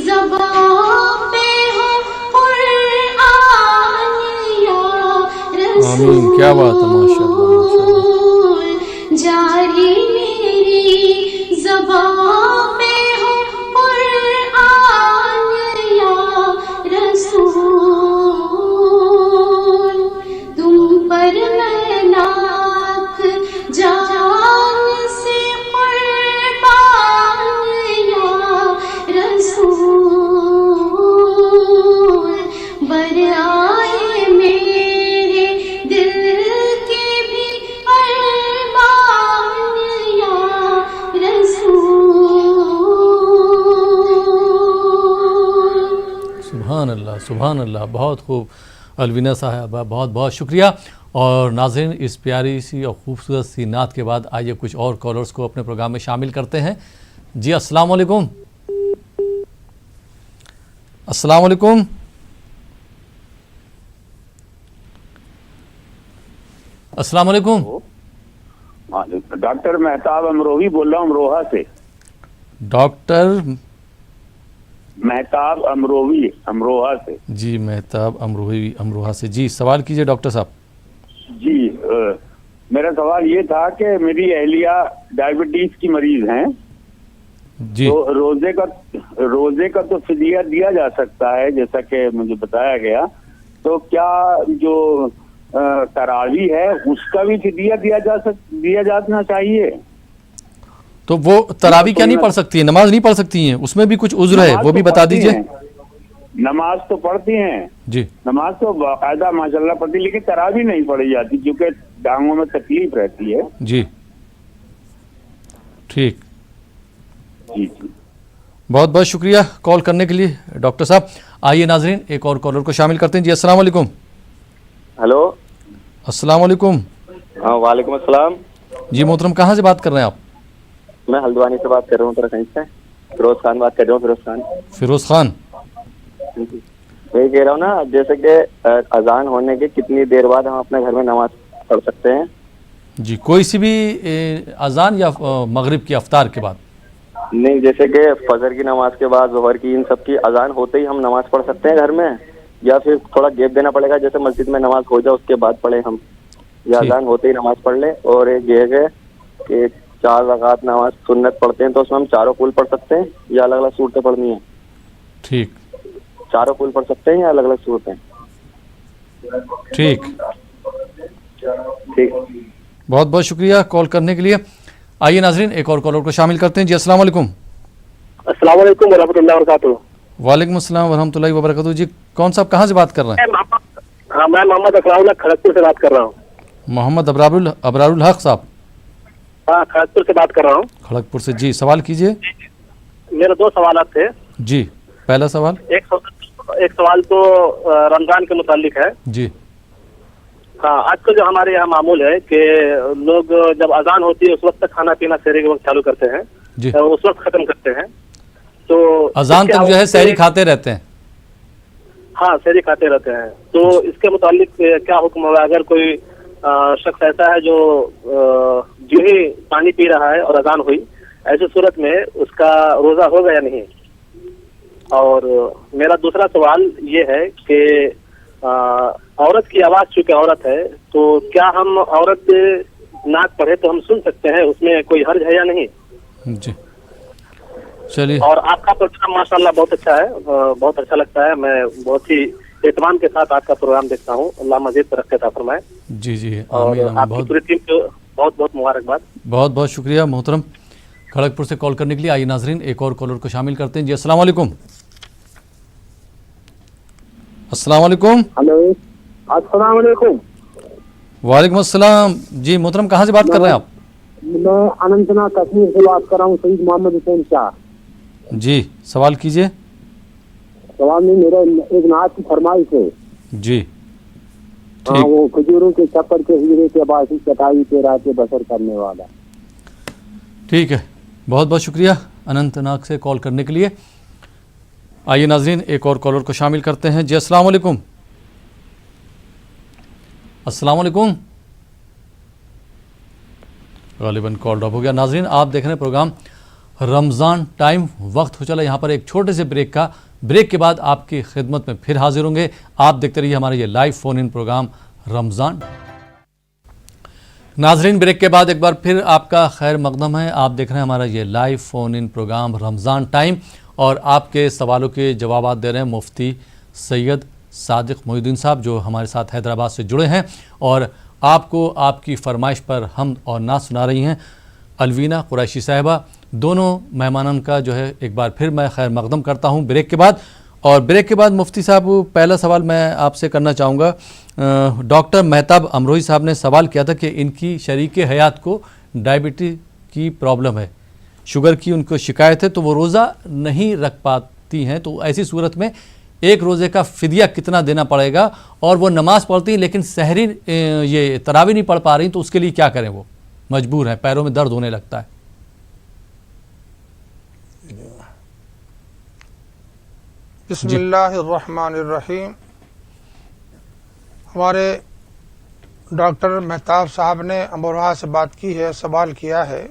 زبان پہ ہو قرآن یا رسول، آمین، کیا بات ہے، ماشاءاللہ ماشاءاللہ۔ جاری میری زبان پہ ہو قرآن سبحان اللہ سبحان اللہ، بہت خوب الوینا صاحبہ، بہت بہت شکریہ۔ اور ناظرین، اس پیاری سی اور خوبصورت سی نعت کے بعد آئیے کچھ اور کالرز کو اپنے پروگرام میں شامل کرتے ہیں۔ جی السلام علیکم۔ السلام علیکم۔ السلام علیکم۔ ڈاکٹر مہتاب امروہی بول رہا ہوں امروہہ سے۔ ڈاکٹر مہتاب امروہی امروہہ سے۔ جی مہتاب امروہی امروہہ سے، جی سوال کیجئے ڈاکٹر صاحب۔ جی میرا سوال یہ تھا کہ میری اہلیہ ڈائبٹیز کی مریض ہیں، جی تو روزے کا تو فدیہ دیا جا سکتا ہے جیسا کہ مجھے بتایا گیا، تو کیا جو تراویح ہے اس کا بھی فدیہ دیا جانا چاہیے؟ تو وہ تراویح کیا نہیں پڑھ سکتی ہیں، نماز نہیں پڑھ سکتی ہیں، اس میں بھی کچھ عذر ہے، وہ بھی بتا دیجئے۔ نماز تو پڑھتی ہیں، جی نماز تو باقاعدہ ماشاءاللہ پڑھتی، لیکن تراویح نہیں پڑھی جاتی کیونکہ ٹانگوں میں تکلیف رہتی ہے۔ جی ٹھیک، جی جی بہت بہت شکریہ کال کرنے کے لیے ڈاکٹر صاحب۔ آئیے ناظرین ایک اور کالر کو شامل کرتے ہیں۔ جی السلام علیکم۔ ہلو، السلام علیکم۔ ہاں وعلیکم السلام۔ جی محترم، کہاں سے بات کر رہے ہیں آپ؟ میں ہلدوانی سے بات کر رہا ہوں، کہیں سے فیروز خان بات کر رہا ہوں۔ فیروز خان۔ فیروز خان، میں کہہ رہا ہوں نا، جیسے کہ اذان ہونے کے کتنی دیر بعد ہم اپنے گھر میں نماز پڑھ سکتے ہیں؟ جی کوئی سی بھی اذان یا مغرب کی افطار کے بعد؟ نہیں، جیسے کہ فجر کی نماز کے بعد، ظہر کی، ان سب کی اذان ہوتے ہی ہم نماز پڑھ سکتے ہیں گھر میں، یا پھر تھوڑا گیپ دینا پڑے گا، جیسے مسجد میں نماز ہو جائے اس کے بعد پڑھیں ہم، یا اذان ہوتے ہی نماز پڑھ لیں؟ اور ایک یہ ہے کہ 4 رکعت نماز سنت پڑھتے ہیں تو اس میں ہم چاروں کل پڑھ سکتے ہیں یا الگ الگ صورتیں پڑھنی ہیں؟ ٹھیک، چاروں کل پڑھ سکتے ہیں یا الگ الگ صورتیں؟ ٹھیک، ٹھیک، بہت بہت شکریہ کال کرنے کے لیے۔ آئیے ناظرین ایک اور کالر کو شامل کرتے ہیں۔ جی السلام علیکم۔ السلام علیکم ورحمۃ اللہ وبرکاتہ۔ وعلیکم السلام ورحمۃ اللہ وبرکاتہ۔ جی کون صاحب کہاں سے بات کر رہے ہیں؟ ہاں، میں محمد ابرار الحق کھڑگپور سے بات کر رہا ہوں۔ محمد ابرار الحق صاحب؟ ہاں، کھڑگپور سے بات کر رہا ہوں۔ کھڑگپور سے، جی سوال کیجئے۔ میرے 2 سوالات تھے۔ جی پہلا سوال۔ ایک سوال تو رمضان کے متعلق ہے۔ جی ہاں، آج کل جو ہمارے یہاں معمول ہے کہ لوگ جب اذان ہوتی ہے اس وقت تک کھانا پینا سحری کے وقت چالو کرتے ہیں، جی اس وقت ختم کرتے ہیں، تو اذان تک جو ہے سحری کھاتے رہتے ہیں؟ ہاں، سحری کھاتے رہتے ہیں، تو اس کے متعلق کیا حکم ہوگا اگر کوئی شخص ایسا ہے جو ہی پانی پی رہا ہے اور اذان ہوئی، ایسی صورت میں اس کا روزہ ہوگا یا نہیں؟ اور میرا دوسرا سوال یہ ہے کہ عورت کی آواز چونکہ عورت ہے، تو کیا ہم عورت نعت پڑھے تو ہم سن سکتے ہیں، اس میں کوئی حرج ہے یا نہیں؟ جی چلیے۔ اور آپ کا پروگرام ماشاءاللہ بہت اچھا ہے، بہت اچھا لگتا ہے، میں بہت ہی اہتمام کے ساتھ آپ کا پروگرام دیکھتا ہوں، اللہ مزید ترقی عطا فرمائے۔ جی جی اور آمین آپ کی پوری ٹیم کو بہت بہت مبارکباد۔ بہت بہت شکریہ محترم کھڑگپور سے کال کرنے کے لیے۔ آئیے ناظرین ایک اور کالر کو شامل کرتے ہیں۔ جی السلام علیکم۔ السلام علیکم۔ ہلو، السلام علیکم۔ وعلیکم السلام۔ جی محترم کہاں سے بات کر رہے ہیں آپ؟ میں اننت ناگ کشمیر سے بات کر رہا ہوں، سعید محمد حسین شاہ۔ جی سوال کیجئے۔ سوال نہیں، میرا ایک نعت کی فرمائش ہے۔ جی ہاں، ٹھیک، وہ کھجوروں کے چھپر کے ہیرے کے باعث چٹائی پہ رات بسر کرنے والا۔ ٹھیک ہے، بہت بہت شکریہ اننت ناگ سے کال کرنے کے لیے۔ آئیے ناظرین ایک اور کالر کو شامل کرتے ہیں۔ جی السلام علیکم۔ السلام علیکم۔ غالباً کال ڈراپ ہو گیا۔ ناظرین آپ دیکھ رہے ہیں پروگرام رمضان ٹائم، وقت ہو چلا یہاں پر ایک چھوٹے سے بریک کا۔ بریک کے بعد آپ کی خدمت میں پھر حاضر ہوں گے۔ آپ دیکھتے رہیے ہمارا یہ لائیو فون ان پروگرام رمضان۔ ناظرین بریک کے بعد ایک بار پھر آپ کا خیر مقدم ہے۔ آپ دیکھ رہے ہیں ہمارا یہ لائیو فون ان پروگرام رمضان ٹائم، اور آپ کے سوالوں کے جوابات دے رہے ہیں مفتی سید صادق محی الدین صاحب جو ہمارے ساتھ حیدرآباد سے جڑے ہیں، اور آپ کو آپ کی فرمائش پر حمد اور نعت سنا رہی ہیں الوینا قریشی صاحبہ۔ دونوں مہمانان کا جو ہے ایک بار پھر میں خیر مقدم کرتا ہوں بریک کے بعد۔ اور بریک کے بعد مفتی صاحب پہلا سوال میں آپ سے کرنا چاہوں گا۔ ڈاکٹر مہتاب امروہی صاحب نے سوال کیا تھا کہ ان کی شریک حیات کو ڈائبٹی کی پرابلم ہے، شوگر کی ان کو شکایت ہے، تو وہ روزہ نہیں رکھ پاتی ہیں، تو ایسی صورت میں ایک روزے کا فدیہ کتنا دینا پڑے گا، اور وہ نماز پڑھتی ہیں لیکن سحری یہ تراویح نہیں پڑھ پا رہی، تو اس کے لیے کیا کریں؟ وہ مجبور ہیں، پیروں میں درد ہونے لگتا ہے۔ بسم اللہ الرحمن الرحیم۔ ہمارے ڈاکٹر مہتاب صاحب نے امروہہ سے بات کی ہے، سوال کیا ہے۔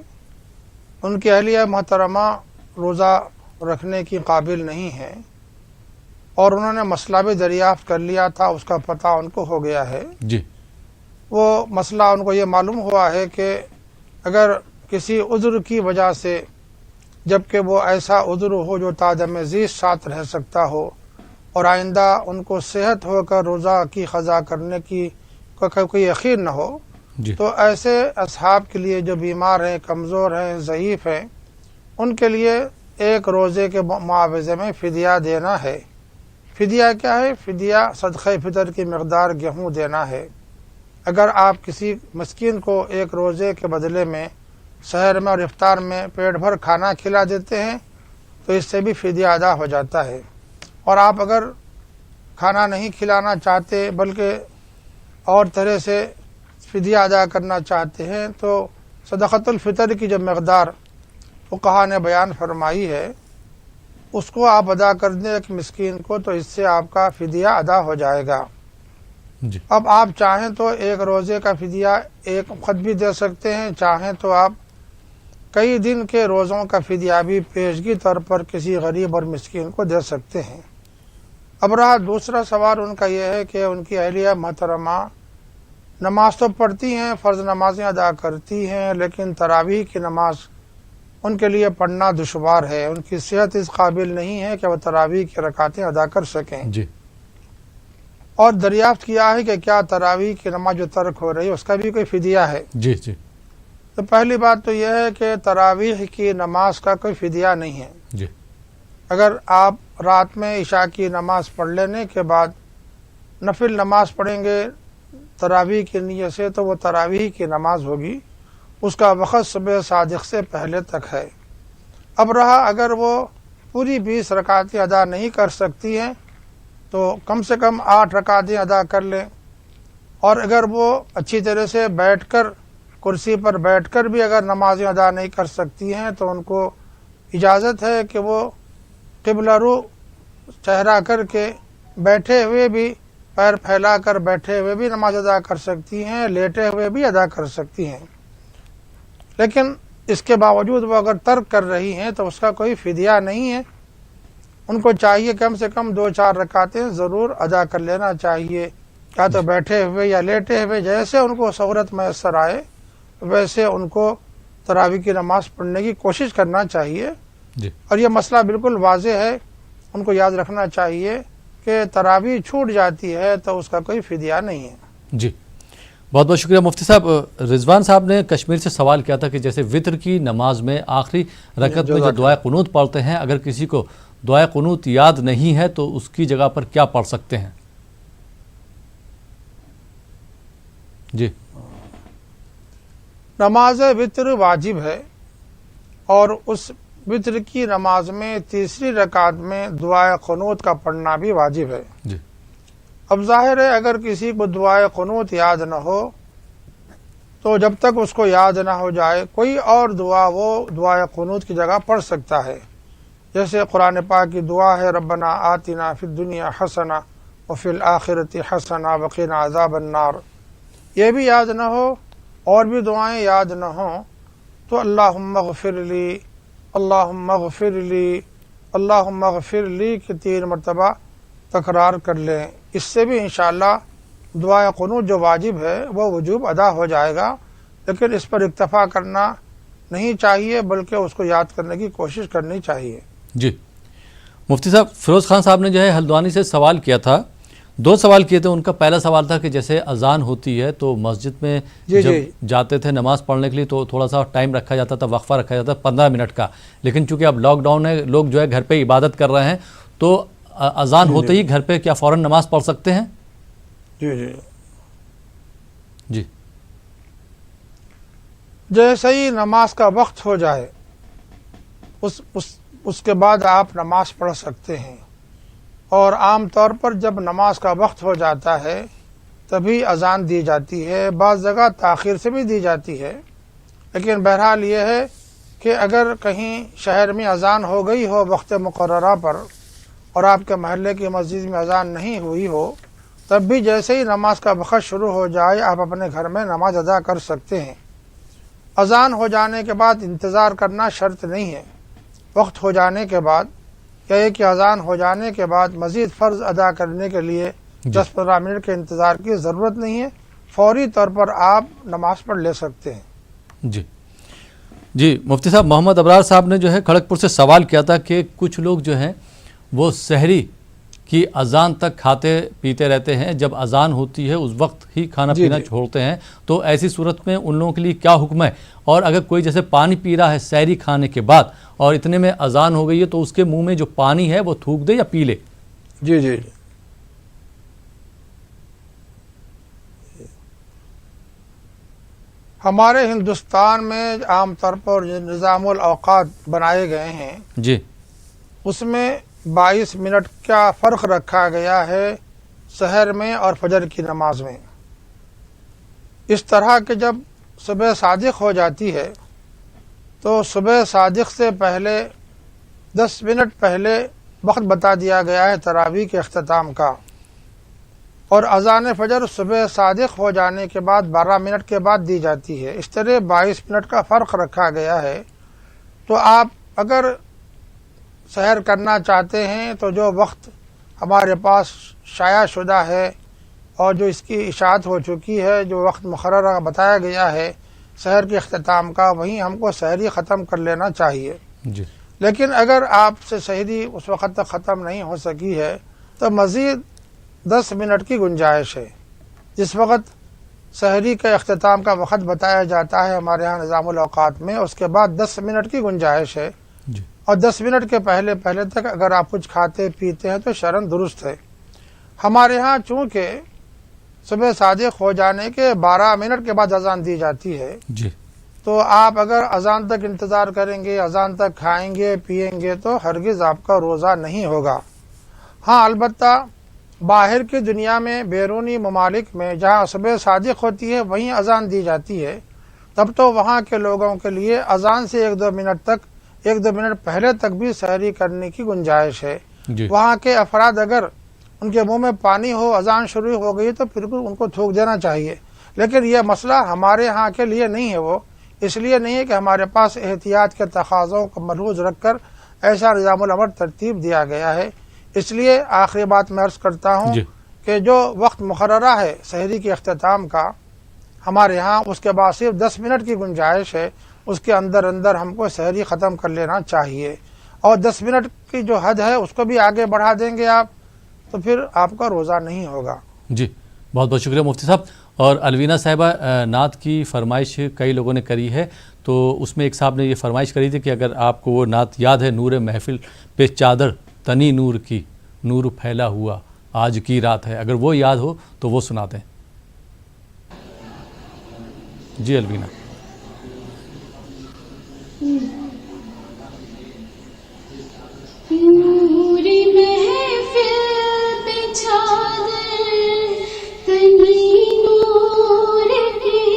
ان کی اہلیہ محترمہ روزہ رکھنے کی قابل نہیں ہے، اور انہوں نے مسئلہ بھی دریافت کر لیا تھا، اس کا پتہ ان کو ہو گیا ہے۔ جی، وہ مسئلہ ان کو یہ معلوم ہوا ہے کہ اگر کسی عذر کی وجہ سے، جبکہ وہ ایسا عذر ہو جو تادم زیست ساتھ رہ سکتا ہو، اور آئندہ ان کو صحت ہو کر روزہ کی قضا کرنے کی کوئی یقین نہ ہو، جی، تو ایسے اصحاب کے لیے جو بیمار ہیں، کمزور ہیں، ضعیف ہیں، ان کے لیے ایک روزے کے معاوضے میں فدیہ دینا ہے۔ فدیہ کیا ہے؟ فدیہ صدقہ فطر کی مقدار گیہوں دینا ہے۔ اگر آپ کسی مسکین کو ایک روزے کے بدلے میں سحر میں اور افطار میں پیٹ بھر کھانا کھلا دیتے ہیں تو اس سے بھی فدیہ ادا ہو جاتا ہے۔ اور آپ اگر کھانا نہیں کھلانا چاہتے بلکہ اور طرح سے فدیہ ادا کرنا چاہتے ہیں تو صدقۃ الفطر کی جو مقدار فقہا نے بیان فرمائی ہے اس کو آپ ادا کر دیں ایک مسکین کو، تو اس سے آپ کا فدیہ ادا ہو جائے گا۔ جی، اب آپ چاہیں تو ایک روزے کا فدیہ ایک وقت بھی دے سکتے ہیں، چاہیں تو آپ کئی دن کے روزوں کا فدیہ بھی پیشگی طور پر کسی غریب اور مسکین کو دے سکتے ہیں۔ اب رہا دوسرا سوال ان کا یہ ہے کہ ان کی اہلیہ محترمہ نماز تو پڑھتی ہیں، فرض نمازیں ادا کرتی ہیں، لیکن تراویح کی نماز ان کے لیے پڑھنا دشوار ہے، ان کی صحت اس قابل نہیں ہے کہ وہ تراویح کی رکعتیں ادا کر سکیں۔ جی، اور دریافت کیا ہے کہ کیا تراویح کی نماز جو ترک ہو رہی ہے اس کا بھی کوئی فدیہ ہے؟ جی، جی، تو پہلی بات تو یہ ہے کہ تراویح کی نماز کا کوئی فدیہ نہیں ہے۔ جی، اگر آپ رات میں عشاء کی نماز پڑھ لینے کے بعد نفل نماز پڑھیں گے تراویح کی نیت سے تو وہ تراویح کی نماز ہوگی، اس کا وقت صبح صادق سے پہلے تک ہے۔ اب رہا اگر وہ پوری 20 رکعتیں ادا نہیں کر سکتی ہیں تو کم سے کم 8 رکعتیں ادا کر لیں، اور اگر وہ اچھی طرح سے بیٹھ کر کرسی پر بیٹھ کر بھی اگر نمازیں ادا نہیں کر سکتی ہیں تو ان کو اجازت ہے کہ وہ قبلہ رو چہرہ کر کے بیٹھے ہوئے بھی، پیر پھیلا کر بیٹھے ہوئے بھی نماز ادا کر سکتی ہیں، لیٹے ہوئے بھی ادا کر سکتی ہیں۔ لیکن اس کے باوجود وہ اگر ترک کر رہی ہیں تو اس کا کوئی فدیہ نہیں ہے، ان کو چاہیے کم سے کم 2-4 رکعتیں ضرور ادا کر لینا چاہیے، یا تو بیٹھے ہوئے یا لیٹے ہوئے، جیسے ان کو سہولت میسر آئے ویسے ان کو تراویح کی نماز پڑھنے کی کوشش کرنا چاہیے۔ جی، اور یہ مسئلہ بالکل واضح ہے، ان کو یاد رکھنا چاہیے کہ تراویح چھوٹ جاتی ہے تو اس کا کوئی فدیہ نہیں ہے۔ جی، بہت بہت شکریہ مفتی صاحب۔ رضوان صاحب نے کشمیر سے سوال کیا تھا کہ جیسے وطر کی نماز میں آخری رکعت میں جو دعائے قنوت پڑھتے ہیں، اگر کسی کو دعائے قنوت یاد نہیں ہے تو اس کی جگہ پر کیا پڑھ سکتے ہیں؟ جی، نماز وطر واجب ہے، اور اس وطر کی نماز میں تیسری رکعت میں دعائے قنوت کا پڑھنا بھی واجب ہے۔ جی، اب ظاہر ہے اگر کسی کو دعائے قنوت یاد نہ ہو تو جب تک اس کو یاد نہ ہو جائے کوئی اور دعا وہ دعائے قنوت کی جگہ پڑھ سکتا ہے، جیسے قرآن پاک کی دعا ہے ربنا آتنا فی الدنیا حسنہ وفی الآخرۃ حسنہ وقنا عذاب النار، یہ بھی یاد نہ ہو اور بھی دعائیں یاد نہ ہوں تو اللہم اغفر لی، اللہم اغفر لی، اللہم اغفر لی کی 3 مرتبہ تکرار کر لیں، اس سے بھی انشاءاللہ دعائے قنوت جو واجب ہے وہ وجوب ادا ہو جائے گا۔ لیکن اس پر اکتفا کرنا نہیں چاہیے بلکہ اس کو یاد کرنے کی کوشش کرنی چاہیے۔ جی، مفتی صاحب فیروز خان صاحب نے جو ہے ہلدوانی سے سوال کیا تھا، 2 سوال کیے تھے۔ ان کا پہلا سوال تھا کہ جیسے اذان ہوتی ہے تو مسجد میں جب جاتے تھے نماز پڑھنے کے لیے تو تھوڑا سا ٹائم رکھا جاتا تھا، وقفہ رکھا جاتا تھا 15 منٹ کا، لیکن چونکہ اب لاک ڈاؤن ہے، لوگ جو ہے گھر پہ عبادت کر رہے ہیں تو اذان ہوتے ہی گھر پہ کیا فوراً نماز پڑھ سکتے ہیں؟ جی جی جی، جیسے ہی نماز کا وقت ہو جائے اس کے بعد آپ نماز پڑھ سکتے ہیں، اور عام طور پر جب نماز کا وقت ہو جاتا ہے تبھی اذان دی جاتی ہے، بعض جگہ تاخیر سے بھی دی جاتی ہے، لیکن بہرحال یہ ہے کہ اگر کہیں شہر میں اذان ہو گئی ہو وقت مقررہ پر اور آپ کے محلے کی مسجد میں اذان نہیں ہوئی ہو، تب بھی جیسے ہی نماز کا وقت شروع ہو جائے آپ اپنے گھر میں نماز ادا کر سکتے ہیں۔ اذان ہو جانے کے بعد انتظار کرنا شرط نہیں ہے، وقت ہو جانے کے بعد یا کہ اذان ہو جانے کے بعد مزید فرض ادا کرنے کے لیے 10-15 منٹ کے انتظار کی ضرورت نہیں ہے، فوری طور پر آپ نماز پڑھ لے سکتے ہیں۔ جی مفتی صاحب، محمد ابرار صاحب نے جو ہے کھڑگپور سے سوال کیا تھا کہ کچھ لوگ جو ہیں وہ سحری کی اذان تک کھاتے پیتے رہتے ہیں، جب اذان ہوتی ہے اس وقت ہی کھانا پینا چھوڑتے ہیں، تو ایسی صورت میں ان لوگوں کے لیے کیا حکم ہے؟ اور اگر کوئی جیسے پانی پی رہا ہے سحری کھانے کے بعد اور اتنے میں اذان ہو گئی ہے تو اس کے منہ میں جو پانی ہے وہ تھوک دے یا پی لے؟ جی ہمارے ہندوستان میں عام طور پر نظام الاوقات بنائے گئے ہیں جی اس میں 22 منٹ کا فرق رکھا گیا ہے سحر میں اور فجر کی نماز میں، اس طرح کہ جب صبح صادق ہو جاتی ہے تو صبح صادق سے پہلے 10 منٹ پہلے وقت بتا دیا گیا ہے تراویح کے اختتام کا، اور اذان فجر صبح صادق ہو جانے کے بعد 12 منٹ کے بعد دی جاتی ہے۔ اس طرح 22 منٹ کا فرق رکھا گیا ہے۔ تو آپ اگر سحر کرنا چاہتے ہیں تو جو وقت ہمارے پاس شائع شدہ ہے اور جو اس کی اشاعت ہو چکی ہے، جو وقت مقررہ بتایا گیا ہے سحر کے اختتام کا، وہیں ہم کو سحری ختم کر لینا چاہیے۔ لیکن اگر آپ سے سحری اس وقت تک ختم نہیں ہو سکی ہے تو مزید 10 منٹ کی گنجائش ہے۔ جس وقت سحری کے اختتام کا وقت بتایا جاتا ہے ہمارے ہاں نظام الاوقات میں، اس کے بعد 10 منٹ کی گنجائش ہے، اور 10 منٹ کے پہلے تک اگر آپ کچھ کھاتے پیتے ہیں تو شرعاً درست ہے۔ ہمارے ہاں چونکہ صبح صادق ہو جانے کے 12 منٹ کے بعد اذان دی جاتی ہے، تو آپ اگر اذان تک انتظار کریں گے، اذان تک کھائیں گے پیئیں گے تو ہرگز آپ کا روزہ نہیں ہوگا۔ ہاں البتہ باہر کی دنیا میں بیرونی ممالک میں جہاں صبح صادق ہوتی ہے وہیں اذان دی جاتی ہے، تب تو وہاں کے لوگوں کے لیے اذان سے 1-2 منٹ پہلے تک بھی سحری کرنے کی گنجائش ہے۔ وہاں کے افراد اگر ان کے منہ میں پانی ہو، اذان شروع ہو گئی تو پھر ان کو تھوک دینا چاہیے، لیکن یہ مسئلہ ہمارے ہاں کے لیے نہیں ہے، وہ اس لیے نہیں ہے کہ ہمارے پاس احتیاط کے تقاضوں کو ملحوظ رکھ کر ایسا نظام الامر ترتیب دیا گیا ہے۔ اس لیے آخری بات میں عرض کرتا ہوں کہ جو وقت مقررہ ہے سحری کے اختتام کا ہمارے ہاں، اس کے بعد صرف 10 منٹ کی گنجائش ہے، اس کے اندر ہم کو سحری ختم کر لینا چاہیے، اور 10 منٹ کی جو حد ہے اس کو بھی آگے بڑھا دیں گے آپ تو پھر آپ کا روزہ نہیں ہوگا۔ جی بہت بہت شکریہ مفتی صاحب۔ اور الوینہ صاحبہ، نعت کی فرمائش کئی لوگوں نے کری ہے، تو اس میں ایک صاحب نے یہ فرمائش کری تھی کہ اگر آپ کو وہ نعت یاد ہے، نور محفل پہ چادر تنی نور کی، نور پھیلا ہوا آج کی رات ہے، اگر وہ یاد ہو تو وہ سناتے ہیں۔ جی الوینہ۔ نور محفل پہ چادر تنی نور کی،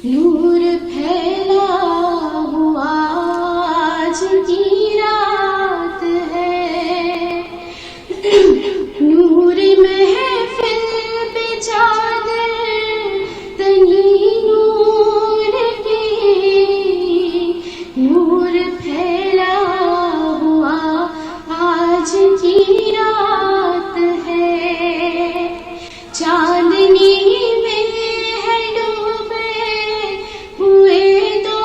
نور پھیلا ہوا آج کی رات ہے، نور محفل پہ چادر تنی نور کی، نور پھیلا ہوا آج کی رات ہے، چاندنی میں ہے ڈوبے ہوئے دو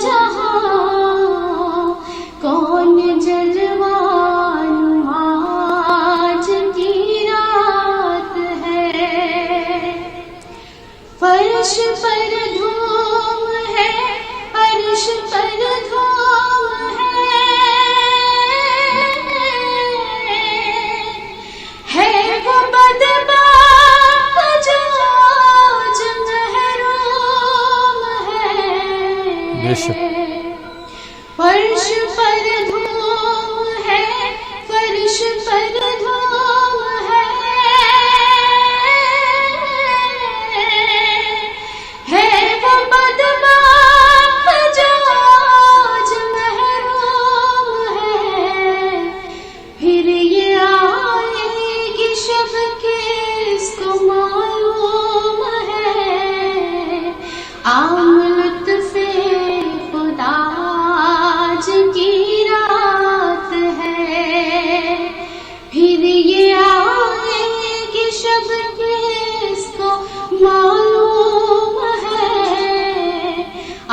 جہاں، کون جلوان آج کی رات ہے، فرش پر دھوم ہے، عرش پر دھوم ہے وہ بدبخت جو آج محروم ہے، بے شک۔ فرش پر دھوم ہے،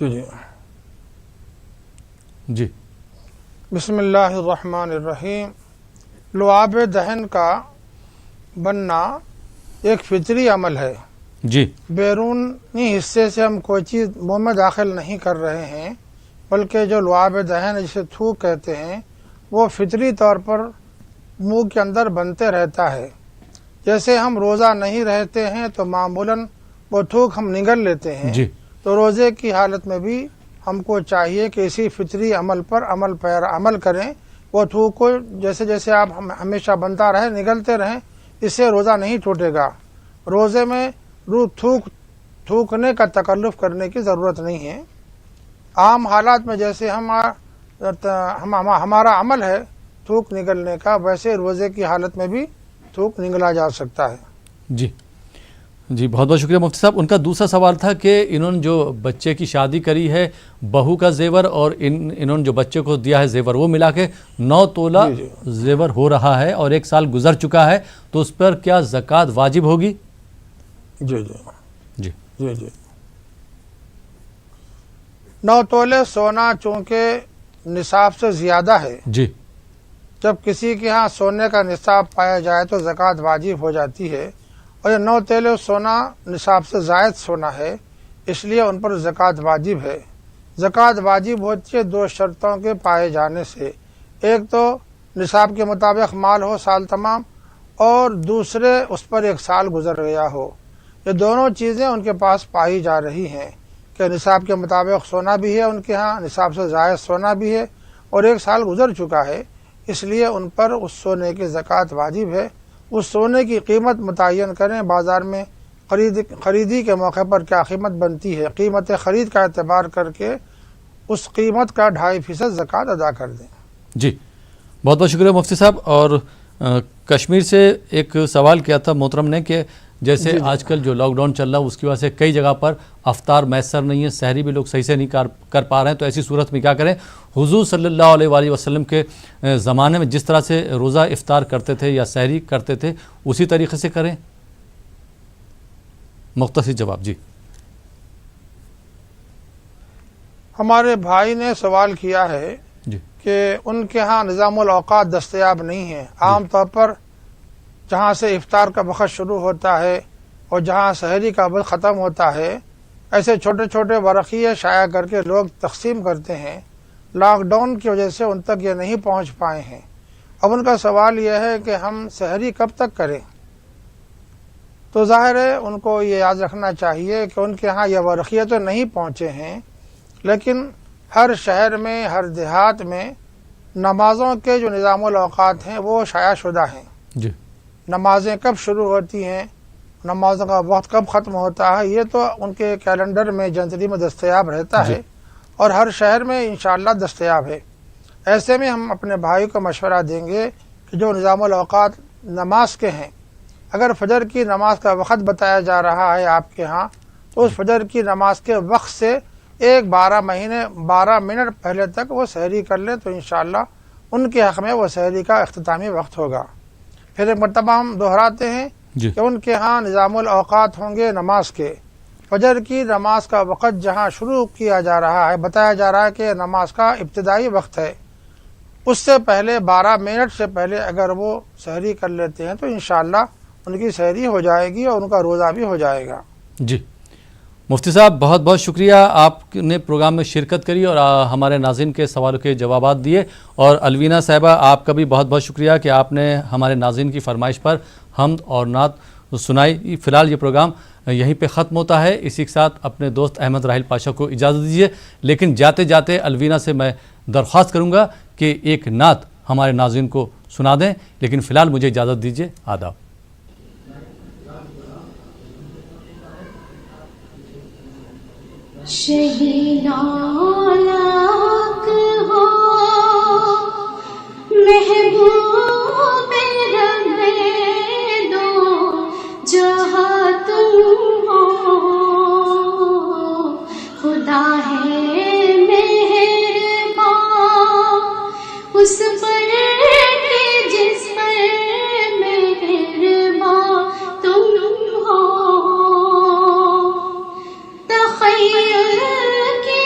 جی جی بسم اللہ الرحمن الرحیم. لعاب دہن کا بننا ایک فطری عمل ہے. جی بیرونی حصے سے ہم کوئی چیز منہ میں داخل نہیں کر رہے ہیں، بلکہ جو لعاب دہن جسے تھوک کہتے ہیں وہ فطری طور پر منہ کے اندر بنتے رہتا ہے. جیسے ہم روزہ نہیں رہتے ہیں تو معمولاً وہ تھوک ہم نگل لیتے ہیں. جی تو روزے کی حالت میں بھی ہم کو چاہیے کہ اسی فطری عمل پر عمل کریں. وہ تھوک کو جیسے جیسے آپ ہمیشہ بنتا رہے، نگلتے رہیں، اس سے روزہ نہیں ٹوٹے گا. روزے میں تھوکنے کا تکلف کرنے کی ضرورت نہیں ہے. عام حالات میں جیسے ہمارا عمل ہے تھوک نگلنے کا، ویسے روزے کی حالت میں بھی تھوک نگلا جا سکتا ہے. جی جی بہت بہت شکریہ مفتی صاحب. ان کا دوسرا سوال تھا کہ انہوں نے جو بچے کی شادی کری ہے، بہو کا زیور اور انہوں نے جو بچے کو دیا ہے زیور، وہ ملا کے 9 تولہ زیور ہو رہا ہے اور 1 سال گزر چکا ہے، تو اس پر کیا زکوٰۃ واجب ہوگی؟ جی جی جی جی جی 9 تولے سونا چونکہ نصاب سے زیادہ ہے، جی جب کسی کے ہاں سونے کا نصاب پایا جائے تو زکوٰۃ واجب ہو جاتی ہے. اور یہ 9 تولے سونا نصاب سے زائد سونا ہے، اس لیے ان پر زکوٰۃ واجب ہے. زکوٰۃ واجب ہوتی ہے 2 شرطوں کے پائے جانے سے. ایک تو نصاب کے مطابق مال ہو سال تمام، اور دوسرے اس پر 1 سال گزر گیا ہو. یہ دونوں چیزیں ان کے پاس پائی جا رہی ہیں کہ نصاب کے مطابق سونا بھی ہے ان کے ہاں، نصاب سے زائد سونا بھی ہے، اور 1 سال گزر چکا ہے. اس لیے ان پر اس سونے کی زکوٰۃ واجب ہے. اس سونے کی قیمت متعین کریں، بازار میں خریدی کے موقع پر کیا قیمت بنتی ہے، قیمت خرید کا اعتبار کر کے اس قیمت کا 2.5% زکوٰۃ ادا کر دیں. جی بہت بہت شکریہ مفتی صاحب. اور کشمیر سے ایک سوال کیا تھا محترم نے کہ جیسے آج کل جو لاک ڈاؤن چل رہا ہے اس کی وجہ سے کئی جگہ پر افطار میسر نہیں ہے، سحری بھی لوگ صحیح سے نہیں کر پا رہے ہیں، تو ایسی صورت میں کیا کریں؟ حضور صلی اللہ علیہ وآلہ وسلم کے زمانے میں جس طرح سے روزہ افطار کرتے تھے یا سحری کرتے تھے اسی طریقے سے کریں؟ مختصر جواب. جی ہمارے بھائی نے سوال کیا ہے جی کہ ان کے ہاں نظام الاوقات دستیاب نہیں ہے. عام طور پر جہاں سے افطار کا وقت شروع ہوتا ہے اور جہاں سحری کا وقت ختم ہوتا ہے، ایسے چھوٹے چھوٹے ورقیے شائع کر کے لوگ تقسیم کرتے ہیں. لاک ڈاؤن کی وجہ سے ان تک یہ نہیں پہنچ پائے ہیں. اب ان کا سوال یہ ہے کہ ہم سحری کب تک کریں؟ تو ظاہر ہے ان کو یہ یاد رکھنا چاہیے کہ ان کے ہاں یہ ورقیے تو نہیں پہنچے ہیں، لیکن ہر شہر میں، ہر دیہات میں نمازوں کے جو نظام الاوقات ہیں وہ شائع شدہ ہیں. جی نمازیں کب شروع ہوتی ہیں، نمازوں کا وقت کب ختم ہوتا ہے، یہ تو ان کے کیلنڈر میں جنتری میں دستیاب رہتا ہے اور ہر شہر میں انشاءاللہ دستیاب ہے. ایسے میں ہم اپنے بھائی کو مشورہ دیں گے کہ جو نظام الاوقات نماز کے ہیں، اگر فجر کی نماز کا وقت بتایا جا رہا ہے آپ کے ہاں، تو اس فجر کی نماز کے وقت سے 12 منٹ پہلے تک وہ سحری کر لیں تو انشاءاللہ ان کے حق میں وہ سحری کا اختتامی وقت ہوگا. پھر ایک مرتبہ ہم دہراتے ہیں کہ ان کے ہاں نظام الاوقات ہوں گے نماز کے. فجر کی نماز کا وقت جہاں شروع کیا جا رہا ہے، بتایا جا رہا ہے کہ نماز کا ابتدائی وقت ہے، اس سے پہلے 12 منٹ سے پہلے اگر وہ سحری کر لیتے ہیں تو انشاءاللہ ان کی سحری ہو جائے گی اور ان کا روزہ بھی ہو جائے گا. جی مفتی صاحب بہت بہت شکریہ، آپ نے پروگرام میں شرکت کری اور ہمارے ناظرین کے سوالوں کے جوابات دیے. اور الوینہ صاحبہ آپ کا بھی بہت بہت شکریہ کہ آپ نے ہمارے ناظرین کی فرمائش پر حمد اور نعت سنائی. فی الحال یہ پروگرام یہیں پہ ختم ہوتا ہے. اسی کے ساتھ اپنے دوست احمد راحیل پاشا کو اجازت دیجیے، لیکن جاتے جاتے الوینہ سے میں درخواست کروں گا کہ ایک نعت ہمارے ناظرین کو سنا دیں. لیکن فی الحال مجھے اجازت دیجیے. آداب. شہیدان لاکھ ہو محبوب رب دو جہاں تم ہو، خدا ہے مہربان اس پر کہ جس پر مہربان تم ہو. تخیل کی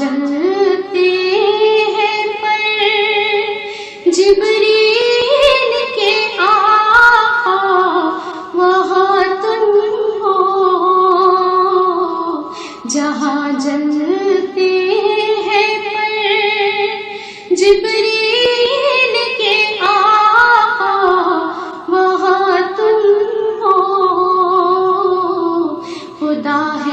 جلتے ہیں پر جبریل کے آقا وہاں تم ہو، جہاں جلتے ہیں پر جبریل کے آقا وہاں تم ہو، خدا ہے